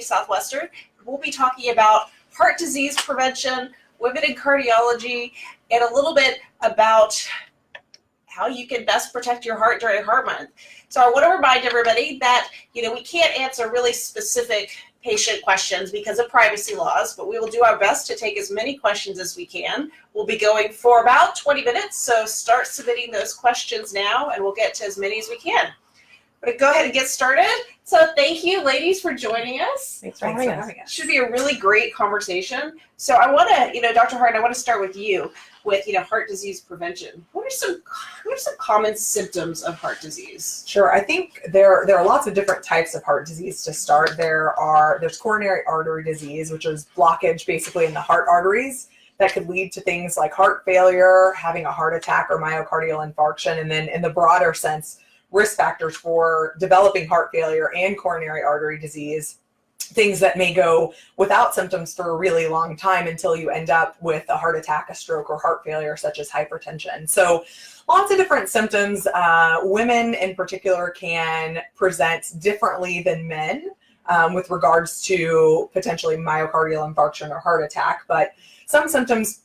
UT Southwestern. We'll be talking about heart disease prevention, women in cardiology, and a little bit about how you can best protect your heart during Heart Month. So I want to remind everybody that, we can't answer really specific patient questions because of privacy laws, but we will do our best to take as many questions as we can. We'll be going for about 20 minutes, so start submitting those questions now, and we'll get to as many as we can. But go ahead and get started. So thank you, ladies, for joining us. Thanks for having us. Should be a really great conversation. So I want to, Dr. Hart, I want to start with you with, heart disease prevention. What are some common symptoms of heart disease? Sure. I think there are lots of different types of heart disease to start. There's coronary artery disease, which is blockage basically in the heart arteries that could lead to things like heart failure, having a heart attack, or myocardial infarction. And then in the broader sense, risk factors for developing heart failure and coronary artery disease, things that may go without symptoms for a really long time until you end up with a heart attack, a stroke, or heart failure, such as hypertension. So lots of different symptoms. Women in particular can present differently than men with regards to potentially myocardial infarction or heart attack. But some symptoms,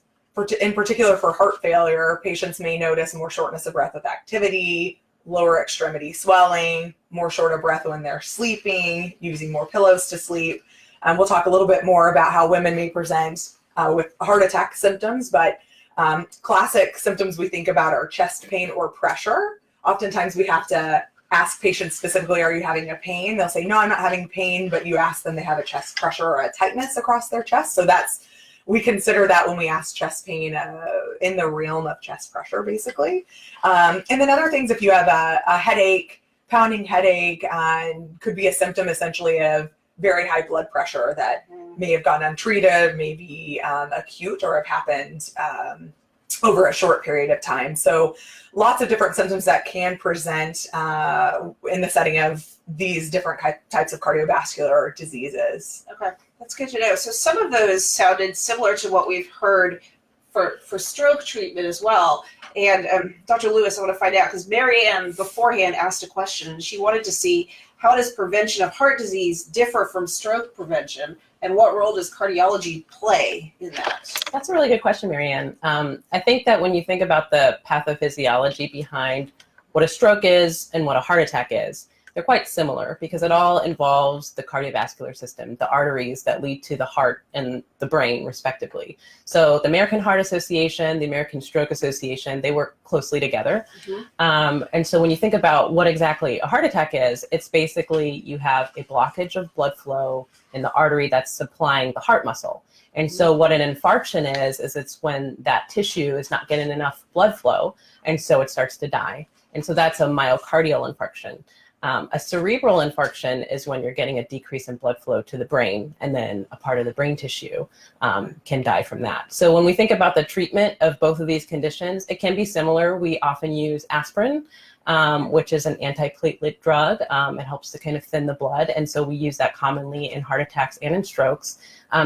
in particular for heart failure, patients may notice more shortness of breath with activity, lower extremity swelling, more short of breath when they're sleeping, using more pillows to sleep. We'll talk a little bit more about how women may present with heart attack symptoms, but classic symptoms we think about are chest pain or pressure. Oftentimes we have to ask patients specifically, are you having a pain? They'll say, no, I'm not having pain, but you ask them, they have a chest pressure or a tightness across their chest. So we consider that when we ask chest pain in the realm of chest pressure, basically. And then other things, if you have a headache, pounding headache, could be a symptom essentially of very high blood pressure that may have gone untreated, may be acute, or have happened over a short period of time. So lots of different symptoms that can present in the setting of these different types of cardiovascular diseases. Okay, that's good to know. So some of those sounded similar to what we've heard for stroke treatment as well. And Dr. Lewis, I want to find out, because Marianne beforehand asked a question. She wanted to see, how does prevention of heart disease differ from stroke prevention, and what role does cardiology play in that? That's a really good question, Marianne. I think that when you think about the pathophysiology behind what a stroke is and what a heart attack is, they're quite similar because it all involves the cardiovascular system, the arteries that lead to the heart and the brain, respectively. So the American Heart Association, the American Stroke Association, they work closely together. Mm-hmm. And so when you think about what exactly a heart attack is, it's basically you have a blockage of blood flow in the artery that's supplying the heart muscle. And so what an infarction is it's when that tissue is not getting enough blood flow, and so it starts to die. And so that's a myocardial infarction. A cerebral infarction is when you're getting a decrease in blood flow to the brain, and then a part of the brain tissue can die from that. So when we think about the treatment of both of these conditions, it can be similar. We often use aspirin, which is an antiplatelet drug. It helps to kind of thin the blood, and so we use that commonly in heart attacks and in strokes.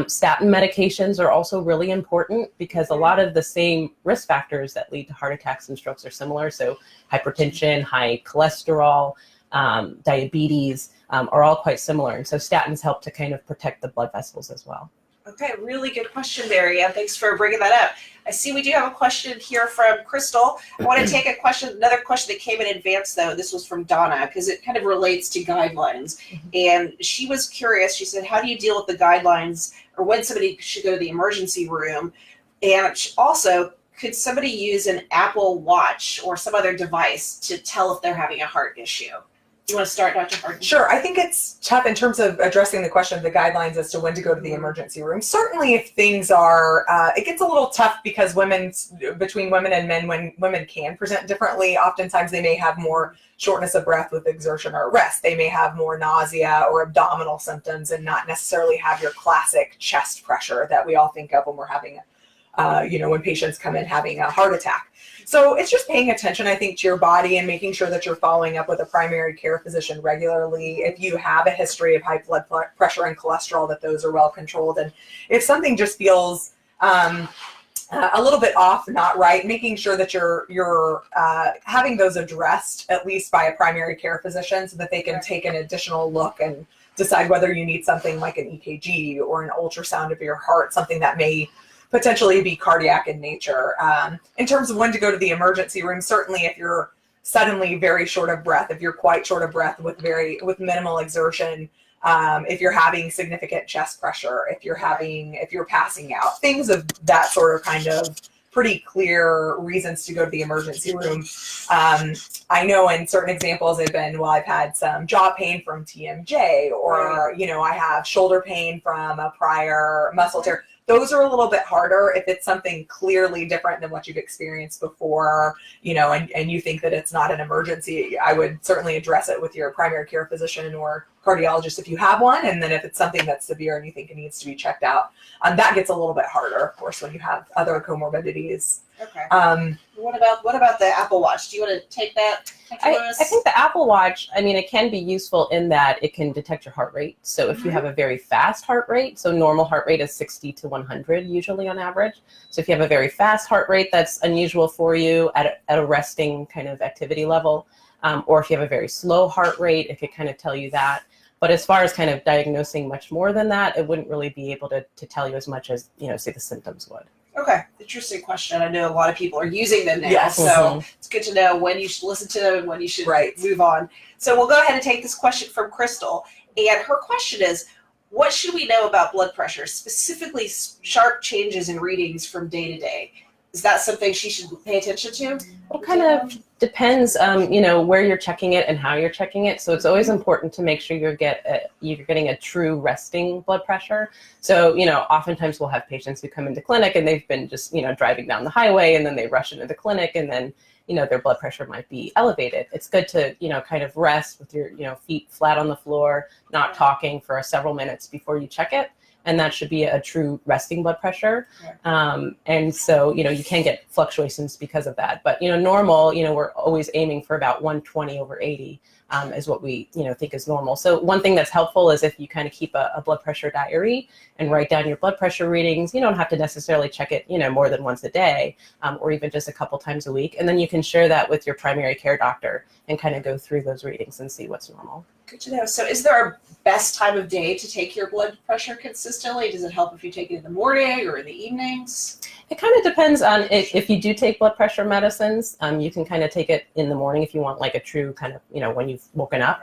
Statin medications are also really important because a lot of the same risk factors that lead to heart attacks and strokes are similar. So hypertension, high cholesterol, diabetes are all quite similar. And so statins help to kind of protect the blood vessels as well. Okay, really good question, Marianne. Thanks for bringing that up. I see we do have a question here from Crystal. I want to take another question that came in advance, though. This was from Donna, because it kind of relates to guidelines. Mm-hmm. And she was curious. She said, how do you deal with the guidelines, or when somebody should go to the emergency room? And also, could somebody use an Apple Watch or some other device to tell if they're having a heart issue? You want to start, Dr. Harden? Sure. I think it's tough in terms of addressing the question of the guidelines as to when to go to the emergency room. Certainly if things are, it gets a little tough because between women and men, when women can present differently, oftentimes they may have more shortness of breath with exertion or rest. They may have more nausea or abdominal symptoms and not necessarily have your classic chest pressure that we all think of when we're having, when patients come in having a heart attack. So it's just paying attention, I think, to your body and making sure that you're following up with a primary care physician regularly. If you have a history of high blood pressure and cholesterol, that those are well controlled. And if something just feels a little bit off, not right, making sure that you're having those addressed at least by a primary care physician so that they can take an additional look and decide whether you need something like an EKG or an ultrasound of your heart, something that may potentially be cardiac in nature. In terms of when to go to the emergency room, certainly if you're suddenly very short of breath, if you're quite short of breath with minimal exertion, if you're having significant chest pressure, if you're passing out, things of that sort of kind of pretty clear reasons to go to the emergency room. I know in certain examples they've been, well, I've had some jaw pain from TMJ, or, I have shoulder pain from a prior muscle tear. Those are a little bit harder if it's something clearly different than what you've experienced before, and you think that it's not an emergency. I would certainly address it with your primary care physician or cardiologist if you have one. And then if it's something that's severe and you think it needs to be checked out, that gets a little bit harder, of course, when you have other comorbidities. Okay. What about the Apple Watch? Do you want to take that? I think the Apple Watch, it can be useful in that it can detect your heart rate. So if you have a very fast heart rate, so normal heart rate is 60 to 100 usually on average. So if you have a very fast heart rate that's unusual for you at a resting kind of activity level, or if you have a very slow heart rate, it could kind of tell you that. But as far as kind of diagnosing much more than that, it wouldn't really be able to tell you as much as, say the symptoms would. Okay, interesting question. I know a lot of people are using them now, Yes. so it's good to know when you should listen to them and when you should move on. So we'll go ahead and take this question from Crystal, and her question is, what should we know about blood pressure, specifically sharp changes in readings from day to day? Is that something she should pay attention to? It kind of depends, where you're checking it and how you're checking it. So it's always important to make sure you're getting a true resting blood pressure. So, oftentimes we'll have patients who come into clinic and they've been just, driving down the highway, and then they rush into the clinic, and then, their blood pressure might be elevated. It's good to, kind of rest with your, feet flat on the floor, not talking for several minutes before you check it. And that should be a true resting blood pressure. And so, you can get fluctuations because of that. But, normal, we're always aiming for about 120 over 80 is what we, think is normal. So one thing that's helpful is if you kind of keep a blood pressure diary and write down your blood pressure readings. You don't have to necessarily check it, more than once a day, or even just a couple times a week. And then you can share that with your primary care doctor and kind of go through those readings and see what's normal. Good to know. So is there a best time of day to take your blood pressure consistently? Does it help if you take it in the morning or in the evenings? It kind of depends on if you do take blood pressure medicines. You can kind of take it in the morning if you want like a true kind of, when you've woken up,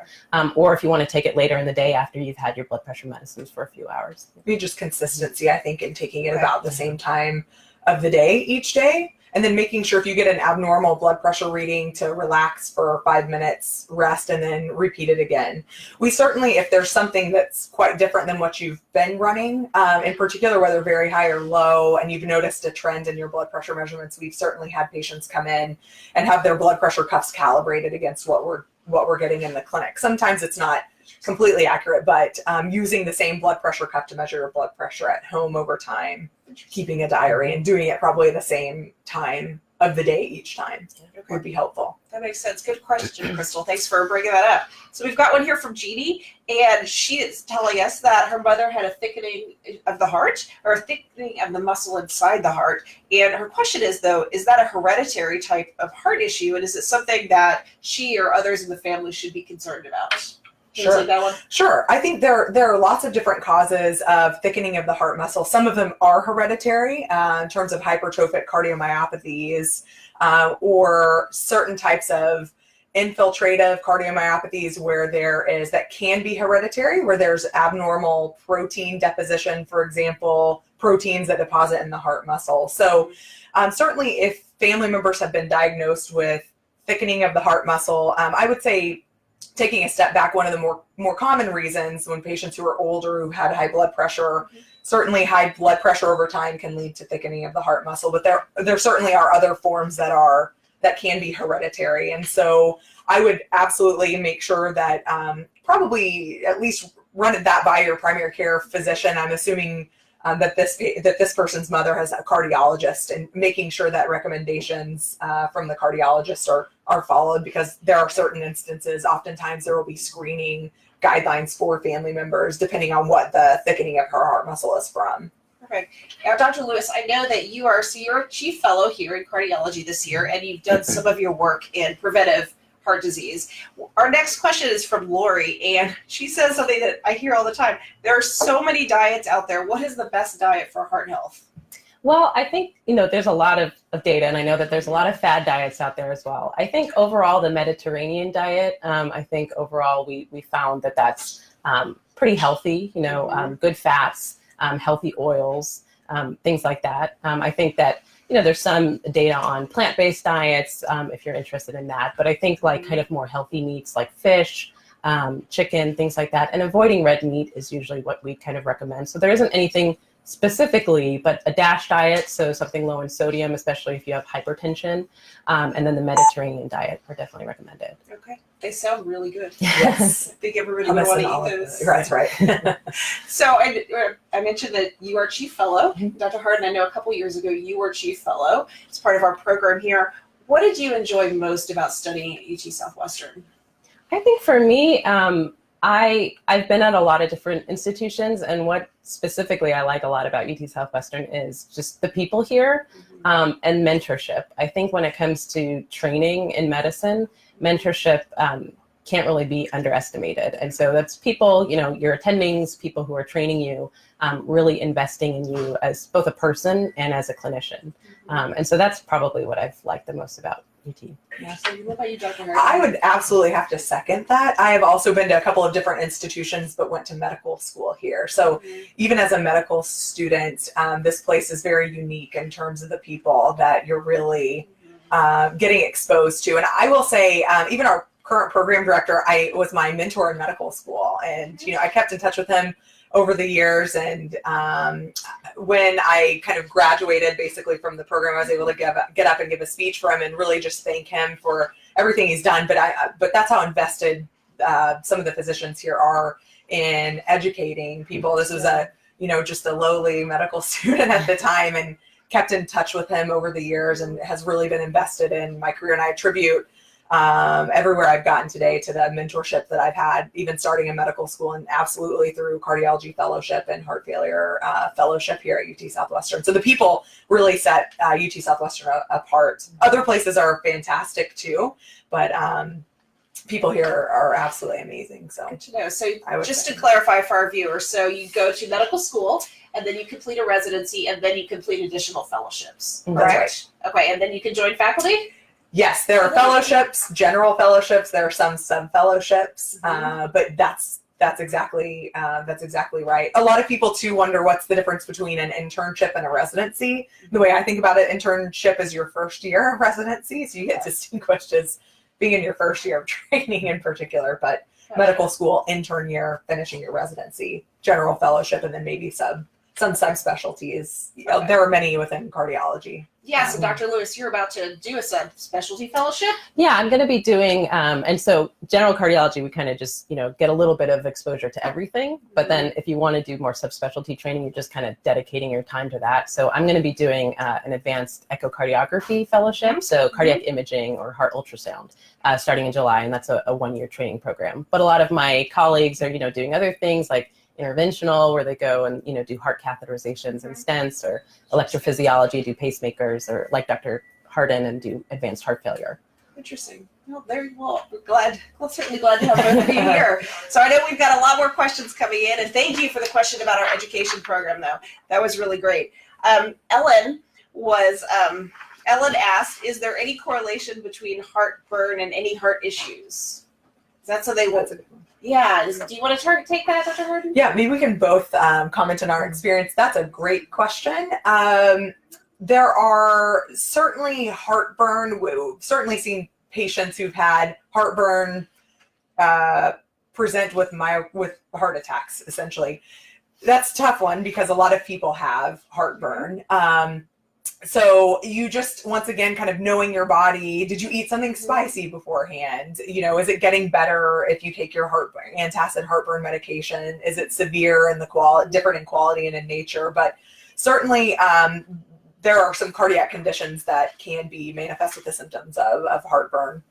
or if you want to take it later in the day after you've had your blood pressure medicines for a few hours. Be just consistency, I think, in taking it about the same time of the day each day. And then making sure if you get an abnormal blood pressure reading to relax for 5 minutes, rest, and then repeat it again. We certainly, if there's something that's quite different than what you've been running, in particular, whether very high or low, and you've noticed a trend in your blood pressure measurements, we've certainly had patients come in and have their blood pressure cuffs calibrated against what we're getting in the clinic. Sometimes it's not completely accurate, but using the same blood pressure cuff to measure your blood pressure at home over time, keeping a diary and doing it probably the same time of the day each time would be helpful. That makes sense. Good question, Crystal. Thanks for bringing that up. So we've got one here from Jeannie, and she is telling us that her mother had a thickening of the heart, or a thickening of the muscle inside the heart. And her question is, though, is that a hereditary type of heart issue, and is it something that she or others in the family should be concerned about? Sure. That one? Sure. I think there are lots of different causes of thickening of the heart muscle. Some of them are hereditary in terms of hypertrophic cardiomyopathies, or certain types of infiltrative cardiomyopathies where that can be hereditary, where there's abnormal protein deposition, for example, proteins that deposit in the heart muscle. So certainly if family members have been diagnosed with thickening of the heart muscle, I would say, taking a step back, one of the more common reasons when patients who are older who had high blood pressure, certainly high blood pressure over time can lead to thickening of the heart muscle, but there certainly are other forms that can be hereditary. And so I would absolutely make sure that probably at least run that by your primary care physician. I'm assuming that this person's mother has a cardiologist, and making sure that recommendations from the cardiologist are followed, because there are certain instances, oftentimes there will be screening guidelines for family members depending on what the thickening of her heart muscle is from. Perfect. Now, Dr. Lewis, I know that you're a chief fellow here in cardiology this year, and you've done some of your work in preventive heart disease. Our next question is from Lori, and she says something that I hear all the time. There are so many diets out there. What is the best diet for heart health? Well, I think, there's a lot of data, and I know that there's a lot of fad diets out there as well. I think overall the Mediterranean diet, I think overall we found that that's pretty healthy, good fats, healthy oils, things like that. I think that, there's some data on plant-based diets if you're interested in that. But I think like kind of more healthy meats like fish, chicken, things like that. And avoiding red meat is usually what we kind of recommend. So there isn't anything specifically, but a DASH diet, so something low in sodium, especially if you have hypertension, and then the Mediterranean diet are definitely recommended. Okay, they sound really good. Yes. I think everybody would want to eat those. That's right. So I mentioned that you are Chief Fellow. Dr. Harden, I know a couple years ago you were Chief Fellow as part of our program here. What did you enjoy most about studying at UT Southwestern? I think for me, I've been at a lot of different institutions, and what specifically I like a lot about UT Southwestern is just the people here and mentorship. I think when it comes to training in medicine, mentorship can't really be underestimated. And so that's people, your attendings, people who are training you, really investing in you as both a person and as a clinician. And so that's probably what I've liked the most about UT. Yeah, so what about you, Dr. Harden? I would absolutely have to second that. I have also been to a couple of different institutions, but went to medical school here. So even as a medical student, this place is very unique in terms of the people that you're really getting exposed to. And I will say, even our current program director, I was my mentor in medical school, and I kept in touch with him over the years. And when I kind of graduated basically from the program, I was able to get up and give a speech for him and really just thank him for everything he's done. But that's how invested some of the physicians here are in educating people. This was just a lowly medical student at the time, and kept in touch with him over the years and has really been invested in my career. And I attribute everywhere I've gotten today to the mentorship that I've had, even starting in medical school and absolutely through cardiology fellowship and heart failure fellowship here at UT Southwestern. So the people really set UT Southwestern apart. Other places are fantastic too, but people here are absolutely amazing. So good to know. So just to clarify for our viewers, so you go to medical school and then you complete a residency and then you complete additional fellowships, correct? Right. Okay, and then you can join faculty? Yes, there are fellowships, general fellowships. There are some sub-fellowships, but that's exactly right. A lot of people too wonder what's the difference between an internship and a residency. The way I think about it, internship is your first year of residency, so you get distinguished as being in your first year of training in particular. But medical school, intern year, finishing your residency, general fellowship, and then maybe some subspecialties. There are many within cardiology. Yeah, so Dr. Lewis, you're about to do a subspecialty fellowship? Yeah, I'm going to be doing, and so general cardiology, we kind of just, get a little bit of exposure to everything. But then if you want to do more subspecialty training, you're just kind of dedicating your time to that. So I'm going to be doing an advanced echocardiography fellowship, so cardiac imaging or heart ultrasound, starting in July, and that's a 1-year training program. But a lot of my colleagues are, doing other things like interventional, where they go and do heart catheterizations and stents, or electrophysiology, do pacemakers, or like Dr. Harden, and do advanced heart failure. Interesting. Well, very well. We're certainly glad to have both of you here. So I know we've got a lot more questions coming in, and thank you for the question about our education program, though. That was really great. Ellen asked, is there any correlation between heartburn and any heart issues? Is that something? Yeah. Do you want to take that, Dr. Harden? Yeah, maybe we can both comment on our experience. That's a great question. There are certainly heartburn. We've certainly seen patients who've had heartburn present with heart attacks, essentially. That's a tough one because a lot of people have heartburn. So you just, once again, kind of knowing your body. Did you eat something spicy beforehand? Is it getting better if you take your antacid heartburn medication? Is it severe in the different in quality and in nature? But certainly there are some cardiac conditions that can be manifest with the symptoms of heartburn.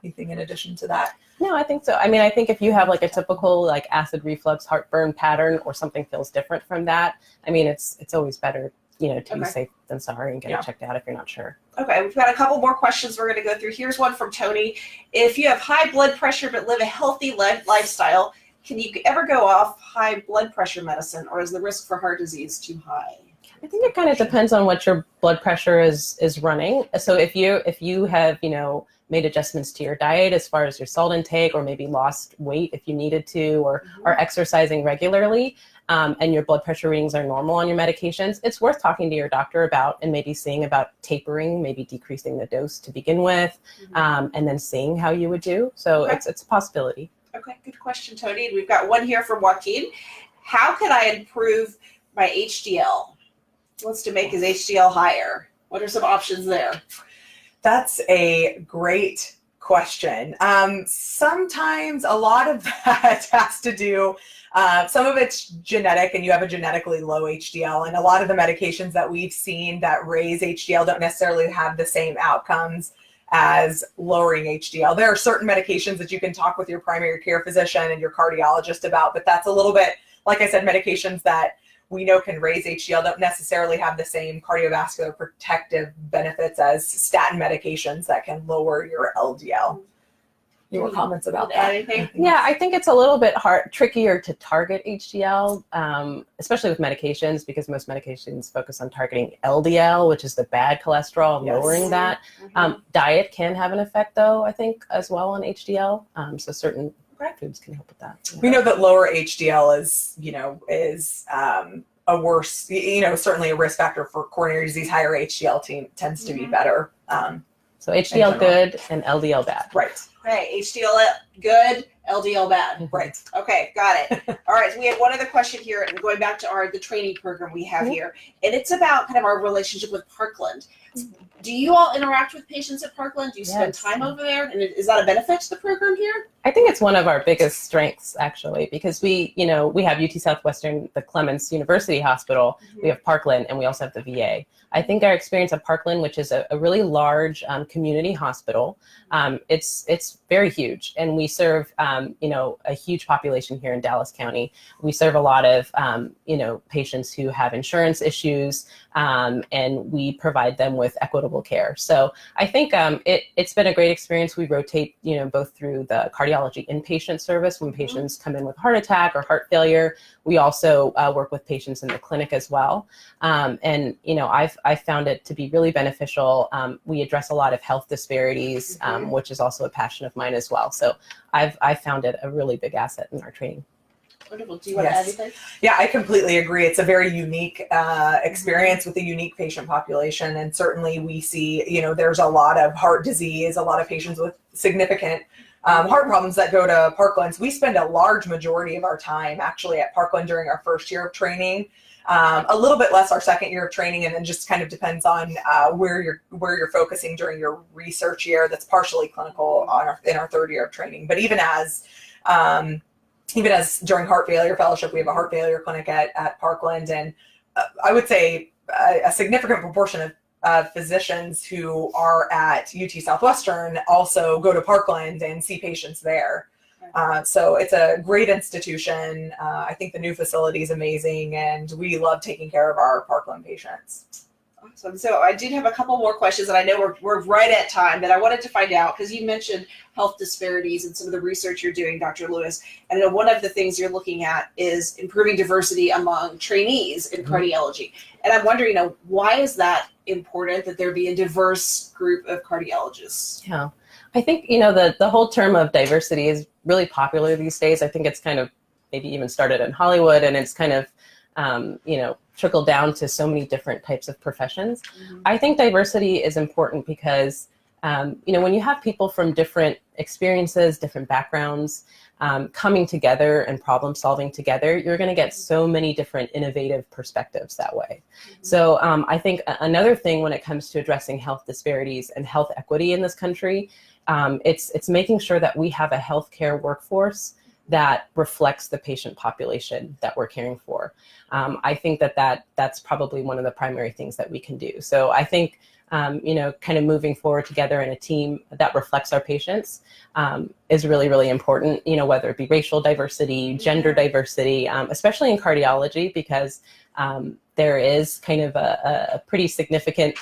Anything in addition to that? No, I think so. I mean, I think if you have like a typical acid reflux heartburn pattern, or something feels different from that, I mean, it's always better to be Okay. safe than sorry and get Yeah. it checked out if you're not sure. Okay, we've got a couple more questions we're going to go through. Here's one from Tony. If you have high blood pressure but live a healthy lifestyle, can you ever go off high blood pressure medicine, or is the risk for heart disease too high? I think it kind of depends on what your blood pressure is running. So if you have made adjustments to your diet as far as your salt intake, or maybe lost weight if you needed to, or are exercising regularly, and your blood pressure readings are normal on your medications, it's worth talking to your doctor about and maybe seeing about tapering, maybe decreasing the dose to begin with, and then seeing how you would do. So Okay. it's a possibility. Okay, good question, Tony. And we've got one here from Joaquin. How can I improve my HDL? He wants to make his HDL higher. What are some options there? That's a great question. Sometimes a lot of that has to do, some of it's genetic, and you have a genetically low HDL, and a lot of the medications that we've seen that raise HDL don't necessarily have the same outcomes as lowering HDL. There are certain medications that you can talk with your primary care physician and your cardiologist about, but that's a little bit, like I said, medications that we know can raise HDL don't necessarily have the same cardiovascular protective benefits as statin medications that can lower your LDL. Any more comments about that? Anything? Yeah, I think it's a little bit trickier to target HDL, especially with medications, because most medications focus on targeting LDL, which is the bad cholesterol, and Yes. lowering that. Diet can have an effect, though, I think, as well on HDL. So certain foods can help with that. Yeah. We know that lower HDL is a worse, certainly a risk factor for coronary disease. Higher HDL tends to be better. So HDL general. good and LDL bad. Right. Okay, HDL good, LDL bad. Right. Okay, got it. All right, so we have one other question here, and going back to the training program we have here, and it's about kind of our relationship with Parkland. Do you all interact with patients at Parkland? Do you spend Yes. time over there? And is that a benefit to the program here? I think it's one of our biggest strengths, actually, because we have UT Southwestern, the Clements University Hospital, we have Parkland, and we also have the VA. I think our experience at Parkland, which is a really large community hospital, it's very huge, and we serve a huge population here in Dallas County. We serve a lot of patients who have insurance issues, and we provide them with equitable care. So I think it's been a great experience. We rotate both through the cardiology inpatient service when patients come in with heart attack or heart failure. We also work with patients in the clinic as well. And I've found it to be really beneficial. We address a lot of health disparities, which is also a passion of mine as well. So I've found it a really big asset in our training. Wonderful. Do you want to add anything? Yeah, I completely agree. It's a very unique experience with a unique patient population. And certainly we see, there's a lot of heart disease, a lot of patients with significant heart problems that go to Parkland. So we spend a large majority of our time actually at Parkland during our first year of training. A little bit less our second year of training, and then just kind of depends on where you're focusing during your research year. That's partially clinical in our third year of training. But even as during heart failure fellowship, we have a heart failure clinic at Parkland, and I would say a significant proportion of physicians who are at UT Southwestern also go to Parkland and see patients there. So it's a great institution. I think the new facility is amazing, and we love taking care of our Parkland patients. Awesome. So I did have a couple more questions, and I know we're right at time, but I wanted to find out, because you mentioned health disparities and some of the research you're doing, Dr. Lewis. And I know one of the things you're looking at is improving diversity among trainees in cardiology. And I'm wondering, why is that important, that there be a diverse group of cardiologists? Yeah. I think, the whole term of diversity is really popular these days. I think it's kind of maybe even started in Hollywood, and it's kind of, trickled down to so many different types of professions. I think diversity is important because, when you have people from different experiences, different backgrounds, coming together and problem solving together, you're going to get so many different innovative perspectives that way. So I think another thing when it comes to addressing health disparities and health equity in this country, it's making sure that we have a healthcare workforce that reflects the patient population that we're caring for. I think that's probably one of the primary things that we can do. So I think, kind of moving forward together in a team that reflects our patients is really, really important, whether it be racial diversity, gender diversity, especially in cardiology, because there is kind of a pretty significant,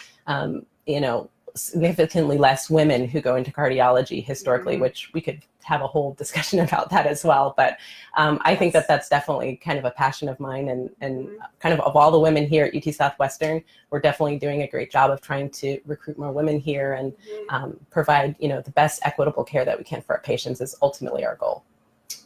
significantly less women who go into cardiology historically, which we could have a whole discussion about that as well. But I think that that's definitely kind of a passion of mine, and kind of all the women here at UT Southwestern, we're definitely doing a great job of trying to recruit more women here and provide, the best equitable care that we can for our patients is ultimately our goal.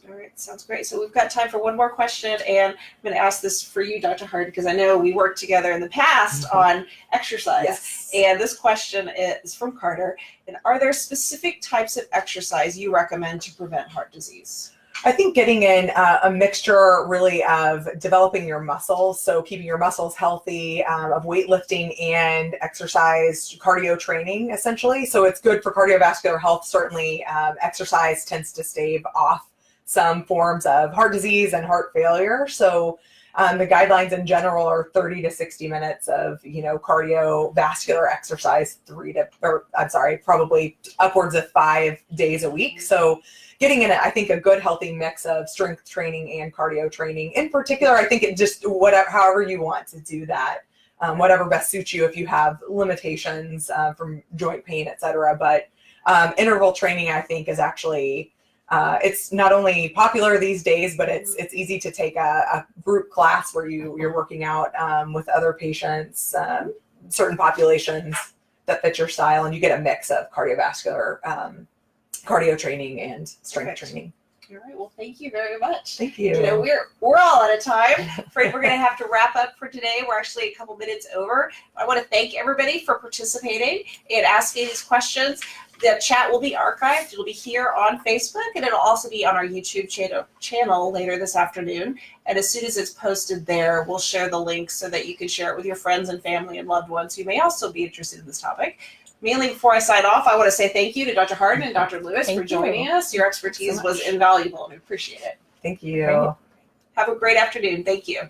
All right, sounds great. So we've got time for one more question, and I'm going to ask this for you, Dr. Hart, because I know we worked together in the past on exercise. Yes. And this question is from Carter. And are there specific types of exercise you recommend to prevent heart disease? I think getting in a mixture really of developing your muscles, so keeping your muscles healthy, of weightlifting and exercise, cardio training, essentially. So it's good for cardiovascular health. Certainly, exercise tends to stave off some forms of heart disease and heart failure. So the guidelines in general are 30 to 60 minutes of, cardiovascular exercise, probably upwards of 5 days a week. So getting in, I think, a good healthy mix of strength training and cardio training. In particular, I think it just however you want to do that, whatever best suits you if you have limitations from joint pain, et cetera. But interval training, I think, is actually it's not only popular these days, but it's easy to take a group class where you're working out with other patients, certain populations that fit your style, and you get a mix of cardiovascular cardio training and strength training. All right. Well, thank you very much. Thank you. We're all out of time. Afraid we're going to have to wrap up for today. We're actually a couple minutes over. I want to thank everybody for participating and asking these questions. The chat will be archived. It'll be here on Facebook, and it'll also be on our YouTube channel later this afternoon. And as soon as it's posted there, we'll share the link so that you can share it with your friends and family and loved ones who may also be interested in this topic. Mainly, before I sign off, I want to say thank you to Dr. Harden and Dr. Lewis for joining us. Your expertise was invaluable, and we appreciate it. Thank you. Great. Have a great afternoon. Thank you.